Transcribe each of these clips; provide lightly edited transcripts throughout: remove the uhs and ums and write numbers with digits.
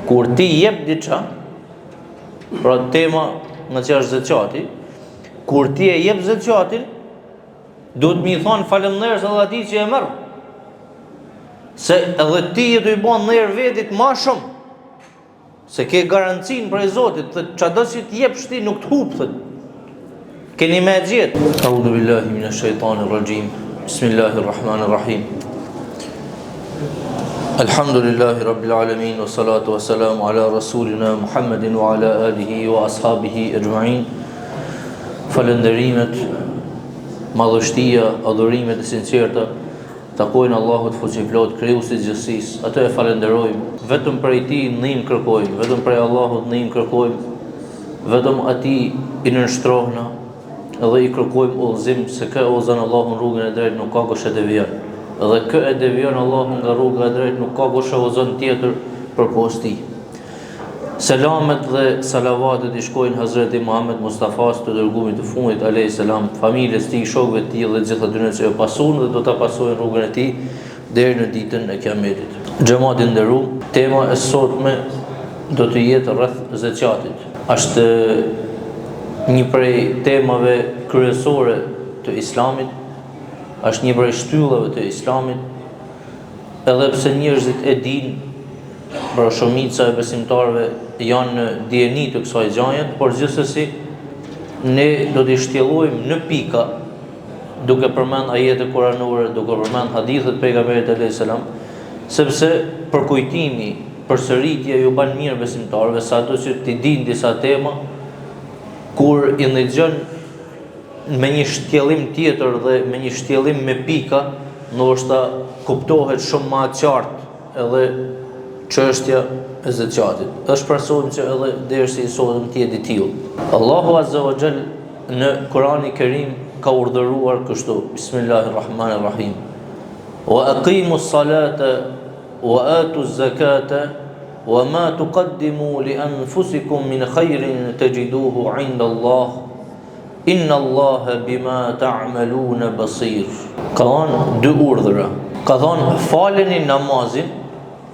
Kur ti jep diçka, pra tema nga që është zeqati, kur ti e jep zeqatin, duhet mi thonë falemnderës edhe ati që e mërë, se edhe ti e du i banë nërë vetit ma shumë, se ke garancin për e Zotit, dhe që do që ti jep shti nuk të hupë, keni me gjithë. Audhu billahi minash shaitanir rajim. Bismillahirrahmanirrahim. Alhamdulillahi rabbil alamin, wa salatu wa salamu ala rasulina Muhammedin wa ala alihi wa ashabihi ajma'in. Falënderimet, madhështia, adhurimet e sinqerta takojnë Allahut fuqiplot, krijuesit gjithësisë. Atë e falenderojmë, vetëm prej Tij ndihmë kërkojmë, vetëm prej Allahut ndihmë kërkojmë, vetëm Atij i nënshtrohna edhe i kërkojmë udhëzim, se kë udhëzon Allahu në rrugën e drejtë nuk ka kush e devijon. Dhe kë e devijon Allahu nga rruga e drejtë nuk ka kush e udhëzon tjetër përposhtë Tij. Selamet dhe salavatet i shkojnë Hazreti Muhammed Mustafas të dërguarit të fundit alayhis salam, familjes tij, shokëve të tij dhe gjithë atyre që e pasuan dhe do ta pasojnë rrugën e tij deri në ditën e Kiametit. Xhamati i nderuar, tema e sotme do të jetë rreth zeqatit. Është një prej temave kryesore të Islamit, është një prej shtyllave të Islamit, edhe pse njerëzit e dinë, pra shumica e besimtarëve janë në dijeni të kësaj gjëje, por gjithsesi ne do t'i shtjellojmë në pika, duke përmend ajete kuranore, duke përmend hadithet e pejgamberit alayhis salam, sepse përkujtimi, përsëritja ju bën mirë besimtarëve, sado që ti dinë disa tema, kur i ndëgjon me një shtjellim tjetër dhe me një shtjellim me pika, ndoshta kuptohet shumë më qartë edhe çështja e zeqatit. Është shpresojmë që edhe dersi i sotëm të jetë i tillë. Allahu Azza wa Jall në Kur'anin e Kerim ka urdhëruar kështu: Bismillahirrahmanirrahim. Wa aqimus salata wa atuz zakata wa ma tuqaddimu li anfusikum min khairin tajiduhu 'inda Allah. Inna Allaha bima ta'maluna basir. Ka dhënë dy urdhra. Ka thënë faleni namazin,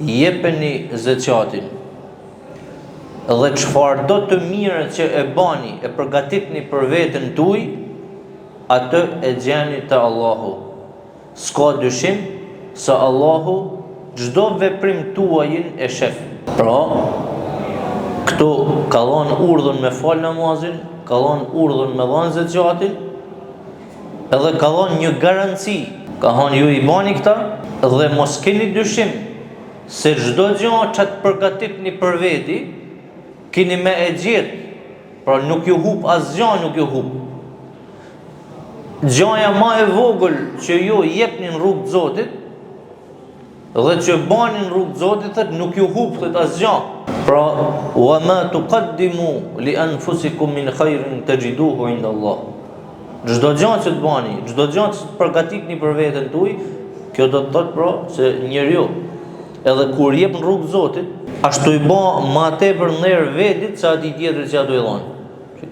jepeni zeqatin, dhe çfarë do të mirë që e bani, e përgatitni për veten tuaj, atë e gjeni te Allahu. S'ka dyshim se Allahu çdo veprim tuajin e shef. Pra, këtu ka dhënë urdhën me fal namazin, ka dhënë urdhën me dhënë zeqatin, edhe ka dhënë një garanci. Ka thënë ju i bani këta dhe mos keni dyshim se çdo gjë që të përgatitni për veti, keni me e gjetë, pra nuk ju hup asgjë, nuk ju hup. Gjaja ma e vogël që ju jepni në rrugë të Zotit, dhe që bani në rrugë të Zotit, thët, nuk ju hup, thët asgjë. Pra, wa ma tuqaddimu li anfusikum min khairin tajiduhu 'inda Allah. Çdo gjë që të bani, çdo gjë që të përgatitni për veten tuaj, kjo do të thotë pra se njeriu edhe kur jep në rrugë të Zotit, ashtu i bë më tepër ndër vetit se atij tjetër që ato i dhon.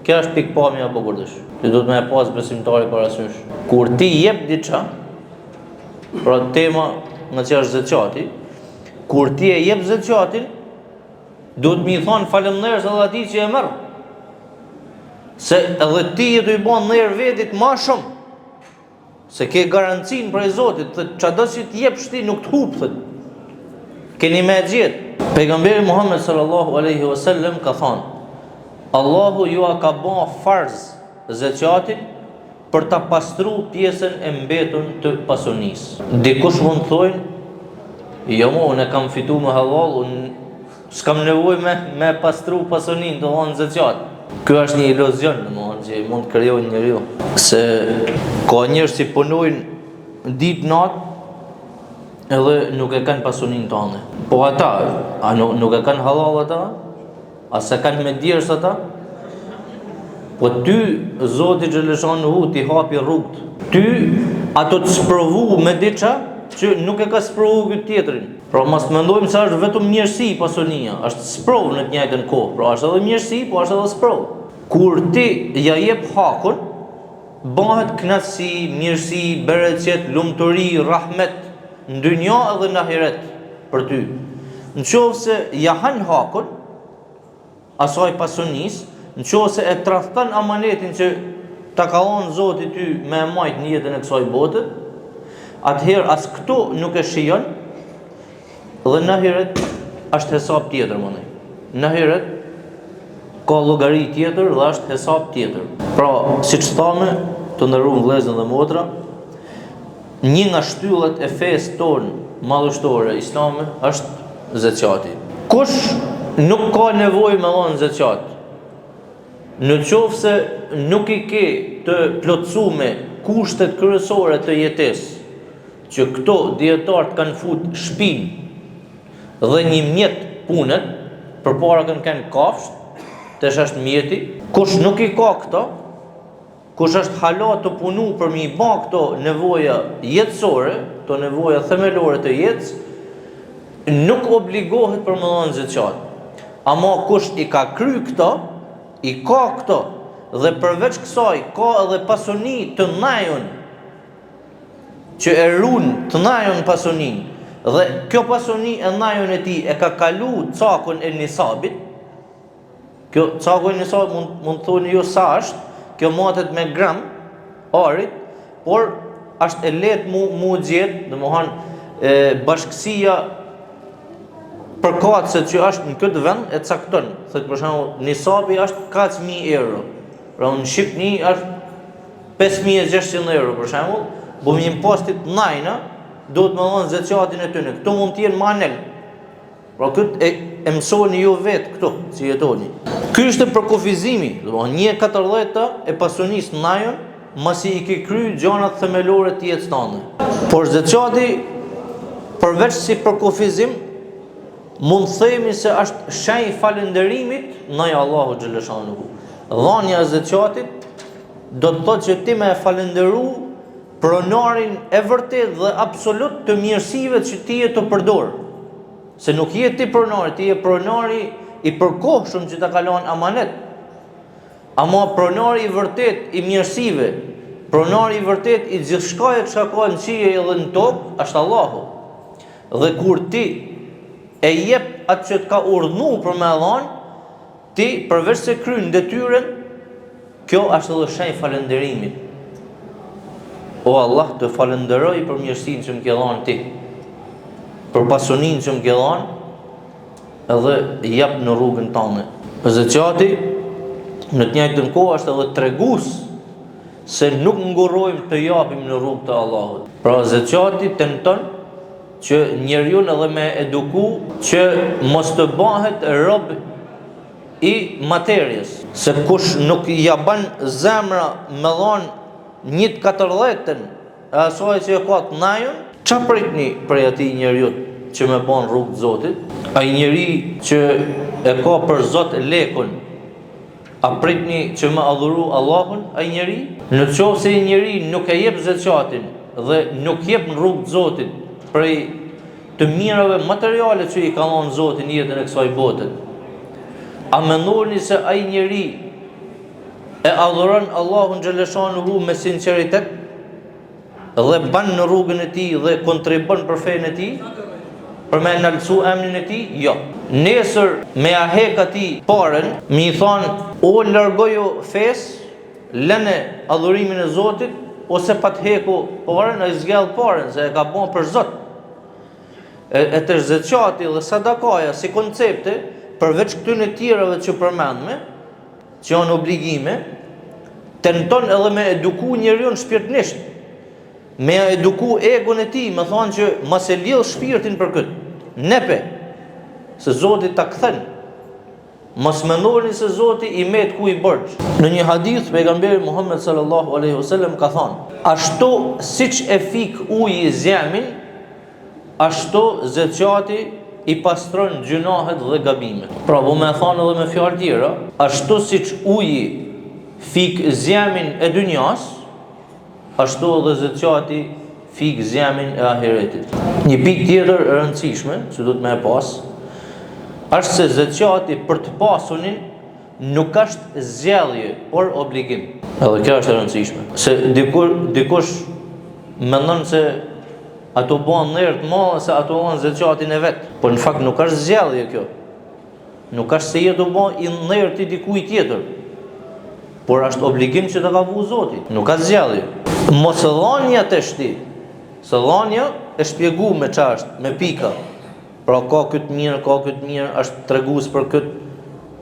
Kjo është pikpamja apo kurdish. Ti do të më pas besimtari parasysh. Kur ti jep diçka, pra tema nga që është zeqati, kur ti e jep zeqatin, duhet mi thonë falemnderës edhe atij që e merr. Se edhe ti e do i bën ndër vetit më shumë, se ke garancin për e Zotit, dhe çdo që ti jep shti nuk të hupë, keni me gjithë. Pejgamberi Muhammed sallallahu alaihi wasallam ka thënë: Allahu ju a ka bën farz zeqatin për ta pastruar pjesën e mbetur të pasunisë. Dikush mund të thojë: jo, unë kam fituar me halal, unë s'kam nevojë me pastru pasuninë, do të thonë zeqat. Ky është një iluzion, domethënë që mund të krijojë njeriu. Se ka njerëz që punojnë ditë natë edhe nuk e kanë pasuninë tonë. Po ata, nuk e kanë halal ata? A se kanë me djerës ata? Po ty, Zoti xhaleshanuhu ti hapi rrugët. Ty, ato të sprovu me diça që nuk e ka sprovu këtë tjetërin. Pra mos mendojmë se është vetëm mirësi pasunia, është sprov në të njëjtën kohë. Pra është edhe mirësi, po është edhe sprov. Kur ti ja jep hakun, bëhet kënaqësi, mirësi, bereqet, lumturi, rahmet në dynja edhe në ahiret për ty. në qovë se jahan hakun asaj pasunis, në qovë se e tradhton amanetin që ta ka dhënë Zoti ty me e majt në jetën e kësaj bote, atëherë as këtu nuk e shijon dhe në heret është hesab tjetër më nej. Në heret ka llogari tjetër dhe është hesab tjetër. Pra, siç thamë, të nderuar vëllezër dhe motra, një nga shtyllat e fesë tonë madhështore islame është zeqati. Kush nuk ka nevojë me dhënë zeqat, në qoftë se nuk i ke të plotësume kushtet kryesore të jetesë, që këto dietarët kanë fut shpinë dhe një mjet punën, përpara kanë kafshë, tesh është mjeti. Kush nuk i ka këto, kush është hala të punu për mi ba këto nevoja jetësore, këto nevoja themelore të jetës, nuk obligohet për më dhënë zeqat. Ama kush i ka kry këto, i ka këto, dhe përveç kësaj ka edhe pasuni të najon, që e runë të najon pasunin, dhe kjo pasuni e najon e ti e ka kalu cakun e nisabit. Kjo cakun e nisabit mund të thoni jo sa është, kjo matet me gram arit, por është e lehtë mu gjetë, domethënë bashkësia përkatëse që është në këtë vend e cakton. Thot për shembull, nisabi është 4.000 euro. Pra në Shqipëni është 5.600 euro për shembull, bëmi impostit najna, do të më dhënë zeqatin e tyne. Këto mund t'jenë manel. Pra këtë e mësoni ju vetë këtu, si jetoni. Ky është për kufizimi, një 1/14 e pasunisë najon, masi i ke kry gjanat themelore të jetës tande. Por zeqati, përveç si për kufizim, mund themi se është shenjë falënderimit ndaj Allahut xhaleshanuhu. Dhënia e zeqatit do të thotë që ti më e falënderu pronarin e vërtet dhe absolut të mirësive që ti e të përdor. Se nuk je ti pronari, ti je pronari i përkohshëm që ta kalon amanet. Ama pronari i vërtet i mirësive, pronari i vërtet i gjithçkaje që ka në qiell edhe në tokë, është Allahu. Dhe kur ti e jep atë që të ka urdhnu për me dhanë, ti përveç se kryen detyrën, kjo është edhe shenjë falënderimit. O Allah, të falenderoj për mirësinë që më ke dhanë ti, për pasuninë që më ke dhanë, edhe jep në rrugën tënde. Zeqati në të njëjtën kohë është edhe tregues se nuk ngurrojmë të japim në rrugë të Allahut. Pra zeqati tenton që njeriu edhe me eduku që mos të bëhet rob i materjes. Se kush nuk ja ban zemra me dhon 1/14 e asaj që e ka të najon, ç'a pritni prej atij njeriu që me bën rrugë të Zotit? Ai njeri që e ka për Zot lekun, a pritni që me adhuru Allahun ai njeri? Në qoftë se ai njeri nuk e jep zeqatin dhe nuk jep në rrugë të Zotit prej të mirave materiale që i ka dhënë Zoti në jetën e kësaj bote, a mendoni se ai njeri e adhuron Allahun xhaleshanuhu me sinqeritet dhe ban në rrugën e tij dhe kontribon për fenë e tij, për me nalësu emnin e tij? Jo. Nesër me ahek atij parën, mi thon, o largoju fesë, lënë adhurimin e Zotit, ose pa të heku parën, ai zgjell parën se e ka bën për Zot. E të zeqati dhe sadakaja si koncepte, përveç këtyre tjerave që përmendme, që janë obligime, tenton edhe me eduku njeriu shpirtnisht, me eduku egon e tij, me thonë që mos e lidh shpirtin për këtë. Nepe, se Zoti ta kthen. Mos mendoni se Zoti i met ku i borx. Në një hadith pejgamberi Muhammed sallallahu alaihi wasallam ka thënë: ashtu siç e fik uji zemrin, ashtu zeqati i pastron gjunahet dhe gabimet. Pra, po me thonë edhe me fjalë tjera, ashtu siç uji fik zemrin e dynjas, ashtu edhe zeqati fik zemrin e ahiretit. Një pikë tjetër e rëndësishme që duhet me e pas, është se zeqati për të pasunin nuk është zgjedhje, por obligim. Edhe kjo është e rëndësishme. Se dikush mendon se ato bën ndër të madhe se ato janë zakatin e vet. Po në fakt nuk është zgjellje kjo. Nuk është se je do bën i ndër ti dikujt tjetër. Por është obligim që të ka vu Zoti. Nuk ka zgjellje. Mos e dhanja të shti. Se dhanja e shpjegu me ç'është, me pika. Pra ka këtë mirë, është tregues për këtë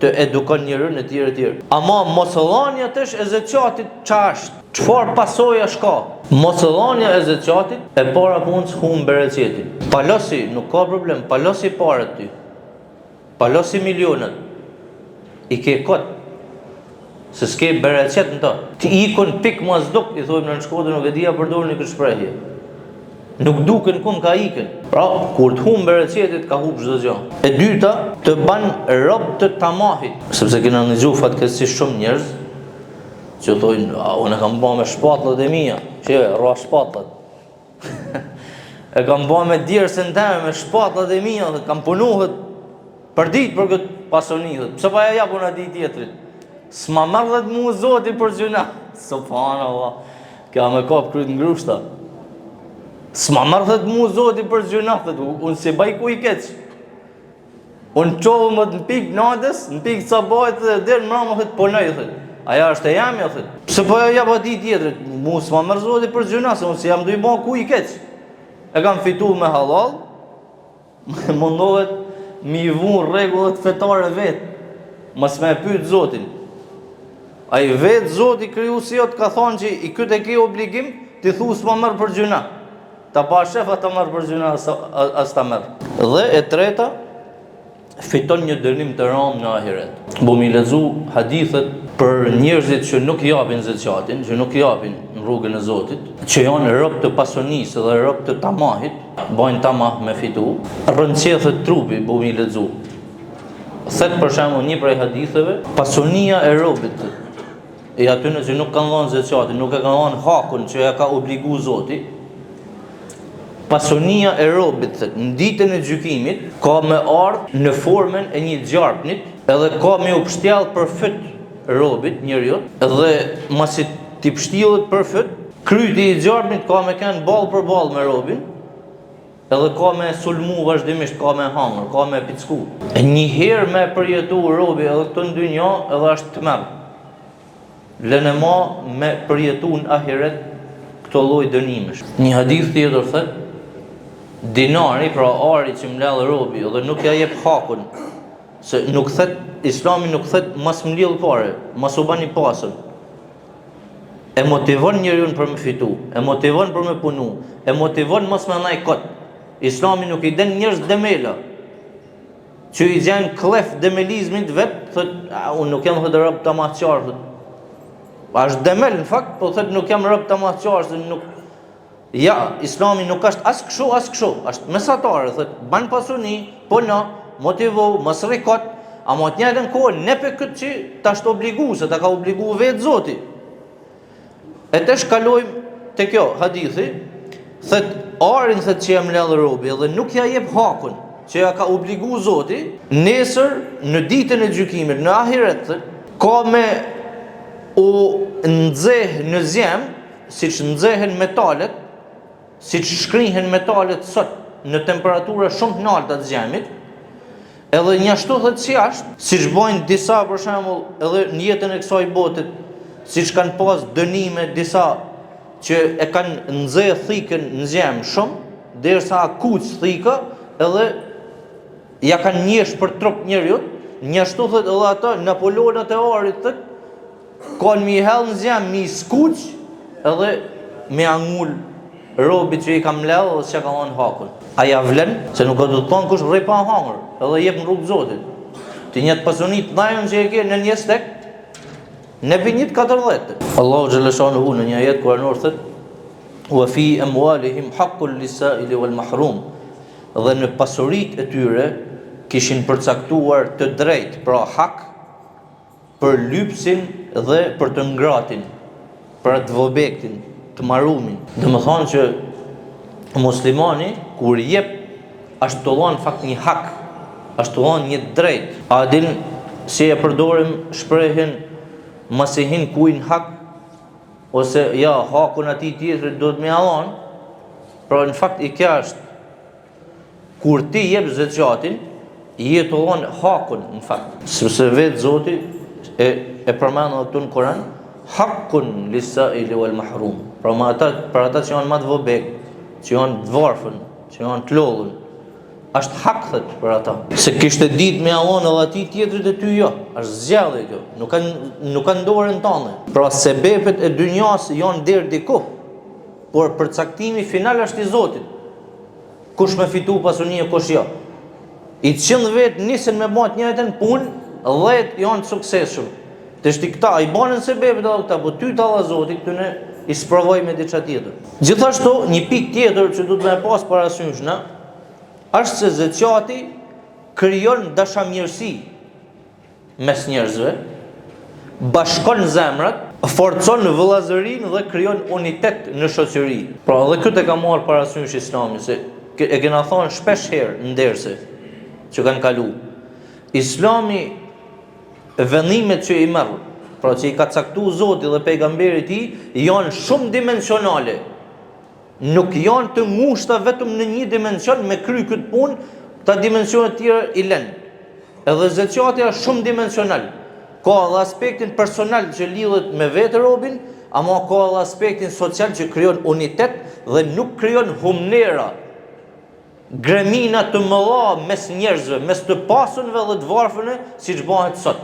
të edukon njeriun e tjerë. Ama mos e dhanja tesh e zakatit ç'është. Çfarë pasojë ka? Mos e dhanja e zakatit e para punës humb bereqetin. Palosi nuk ka problem, palosi parët ty. Palosi milionët. I ke kot. Se s'ke bereqet në ta. Ti ikon pik mas duk, i thojmë në Shkodër, nuk e dia përdor një këtë shprehje. Nuk duken kum ka ikën. Pra, kur të humb bereqetit ka humb çdo gjë. E dyta, të ban rob të tamahit, sepse kena ndëgju fatkeqësisht shumë njerëz që thojnë, unë kam bërë me shpatullat e mia, që rra shpatullat. E kam bërë me djersën time me shpatullat e mia, dhe kam punuar për ditë për këtë pasoni. Pse pa ja japun atij tjetrit? S'ma marrët mu Zoti për gjuna. Subhanallah. Kja me kap kryt ngrushta. S'ma marrët mu Zoti për gjuna. Unë si baj ku i keq. Unë qohë më të në pik natës, në pik sabajt dhe dherë në mramë thët ponoj thët. Aja është e jam ja thët. Pse po ja jap ati tjetrit? Mu s'ma marrë Zoti për gjuna, se unë si jam du i ba ku i keq. E kam fitu me halal, mundohet mi vun regullet fetare vetë. Mas me pyet Zotin. Ai vetë Zoti krijuesi jot ka thonë që i këtë e ke obligim ti thu s'ma merr për gjuna. Ta pa shefa ta merr për gjuna as ta merr. Dhe e treta, fiton një dënim të rëndë në ahiret. Bu mi lexu hadithet për njerëzit që nuk japin zakatin, që nuk japin në rrugën e Zotit, që janë rob të pasonisë dhe rob të tamahit, bajnë tamah me fitu, rënqethet trupi, bu mi lexu. Thet për shembull një prej haditheve, pasonia e robit e atyre që nuk kanë dhënë zakatin, nuk e kanë dhënë hakun që ja ka obligu Zoti. Pasonia e robit në ditën e gjykimit ka me ardhë në formën e një gjarpnit, edhe ka me u pështjellë për fyt robit njeriu, edhe masi ti pështjellet për fyt, kryti i gjarpnit ka me kanë ball për ball me robin. Edhe ka me sulmu vazhdimisht, ka me hangër, ka me picku. E një herë me përjetu robi edhe këtë në dynja edhe është të merë. Lene ma me përjetu në ahiret këto lloj dënimesh. Një hadith tjetër thët, dinari, pra ari që mledhë robi edhe nuk ja jep hakun, se nuk thët, Islami nuk thët mas mledhë pare, mas u bani pasën. E motivon njeriun për me fitu, e motivon për me punu, e motivon mas me naj kot. Islami nuk i den njerëz demela, që i gjenë klef demelizmit vetë, thët, unë nuk jam thët rëb të mahqarë, thët. Ashtë demel në fakt, po thët nuk jam rëb të mahqarë, nuk... Ja, Islami nuk është as këshu, është mesatare, thët, ban pasuni, po në, motivu, mos rikot, a mo të njëjtën kohë, ne pe këtë që ta është obligu, se ta ka obligu vetë Zoti. E të shkalojmë të kjo hadithi, thët, arin thët që jam ledhë robi dhe nuk ja jep hakun që ja ka obligu Zoti, nesër në ditën e gjykimit, në ahiret, thët, ka me u nxeh në zjem, si që nxehen metalet, si që shkrihen metalet sot në temperatura shumë të larta të zjemit, edhe njashtu thët si ashtë, si që bojnë disa për shembull edhe në jetën e kësaj botit, si që kanë pas dënime disa që e kanë nxeh thikën në zjem shumë, derisa akuq thika edhe ja kanë njesh për trup njeriut, njashtu thët edhe ata Napoleonët e arit thët, kanë mi hell në zjem, mi skuq edhe me angull robit që i kam ledhë dhe që ka thonë hakun. Aja vlen, se nuk ka të thonë kush rrej pa hangër, edhe jep në rrugë Zotit. Ti njët pasunit dhajën që e ke në një stek, në binjit 14. Allahu Gjeleshanu hu në një jetë kuranor thët, wa fi amwalihim haqqul lisaili wal mahrum, dhe në pasurit e tyre kishin përcaktuar të drejt, pra hak, për lypsin dhe për të ngratin, për atë vobektin, të marumin. Dhe më thonë që muslimani, kur jep, ashtë të dhonë fakt një hak, ashtë të dhonë një drejt. A din si e përdorim shprehin masihin kujnë hak, ose ja, hakun ati tjetërit do të me adhonë, Pra në fakt i kja është kur ti jep zakatin, jetullon hakun në fakt. Sepse vetë Zoti e përmend edhe këtu në Kur'an, hakun lis-sa'ili wal mahrum. Pra për ata që janë më të vobek, që janë të varfën, që janë të lodhur, është hak thot për ata. Se kishte ditë me Allahun edhe atij tjetrit e ty jo, është zgjallje kjo, nuk kanë dorën tënde. Pra sebepet e dynjas janë deri diku, por përcaktimi final është i Zotit. Kush me fitu pasuni e kush jo. I 100 vetë nisen me bën të njëjtën punë, 10 janë të suksesshëm. Të shti këta, i banën sebepet edhe këta, po ty të Allah Zoti këtyne i sprovoj me diçka tjetër. Gjithashtu, një pikë tjetër që duhet me pas parasysh na, është se zakati krijon dashamirësi mes njerëzve, bashkon zemrat, forcon vëllazërinë dhe krijon unitet në shoqëri. Pra edhe këtë e ka marrë parasysh Islami, se e kena thonë shpesh herë në derse që kanë kalu. Islami vendimet që i merr, pra që i ka caktuar Zoti dhe pejgamberi i tij, janë shumë dimensionale. Nuk janë të ngushta vetëm në një dimension me kry këtë punë, ta dimensionet tjera i lënë. Edhe zakati është shumë dimensional. Ka edhe aspektin personal që lidhet me vetë robin, ama ka edhe aspektin social që krijon unitet dhe nuk krijon humnera, gremina të mëdha mes njerëzve, mes të pasunve dhe të varfërve, siç bëhet sot.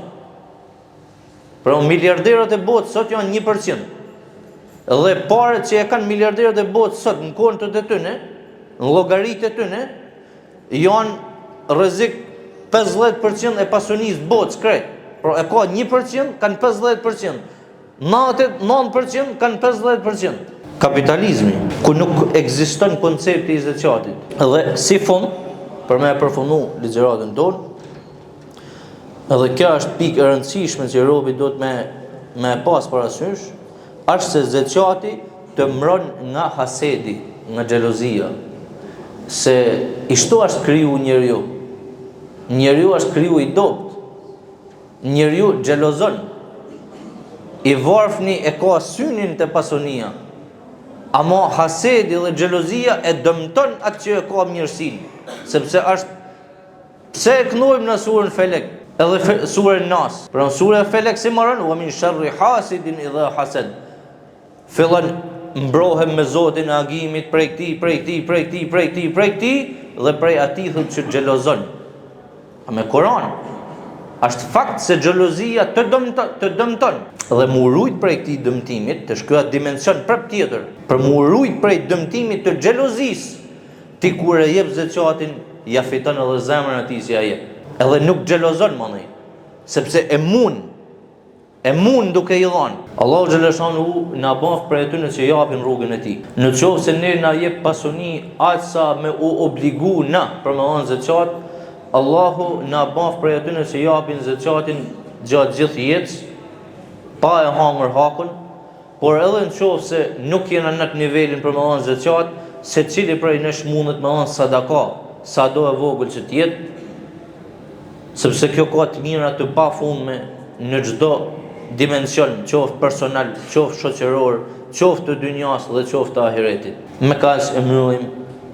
Pra miliarderët e botës sot janë 1%. Dhe paret që e kanë miliarderët e botës sot në kontot e tyre, në llogaritë e tyre, janë rrezik 50% e pasunisë të botës krejt. Pra e ka 1% kanë 50%. 99% kanë 50%. Kapitalizmi, ku nuk ekziston koncepti i zakatit. Dhe si fund, për me përfundu ligjëratën tonë, edhe kjo është pikë e rëndësishme që robi do të me pas parasysh, është se zakati të mbron nga hasedi, nga xhelozia. Se i shto është kriju njeriu. Njeriu është kriju i dopt. Njeriu xhelozon. I varfni e ka synin të pasunia. Ama hasedi dhe xhelozia e dëmton atë që e ka mirësinë, sepse është pse e knojmë në surën Felek edhe surën Nas. Pra në surën Felek si marrën wa min sharri hasidin idha hasad. Fillon mbrohem me Zotin e agimit prej këtij dhe prej atij thotë që xhelozon. Me Kur'an është fakt se xhelozia të dëmton. Dhe mu rujt prej këtij dëmtimit, të shkruat dimension prap tjetër, për mu rujt prej dëmtimit të xhelozisë, ti kur e jep zakatin, ja fiton edhe zemrën atij si ja jep. Edhe nuk xhelozon më, sepse e mund duke i dhënë. Allahu xhaleshanu na bën për atyre që japin rrugën e tij. Në qoftë se ne na jep pasuni aq sa me u obligu na për me dhënë zakat, Allahu na bën për atyre që japin zakatin gjatë gjithë jetës, pa e hangër hakun, por edhe në qoftë se nuk jena në atë nivelin për me dhënë zakat, secili prej nesh mundet me dhënë sadaka, sa do e vogël që të jetë, sepse kjo ka të mira të pafundme në çdo dimension, qoftë personal, qoftë shoqëror, qoftë të dynjas dhe qoftë të ahiretit. Me kaq e mbyllim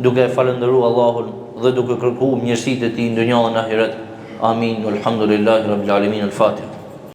duke falendëruar Allahun dhe duke kërkuar mirësitë e tij në dynjën dhe në ahiret. Amin. Alhamdulillahi rabbil alamin. Al-Fatiha.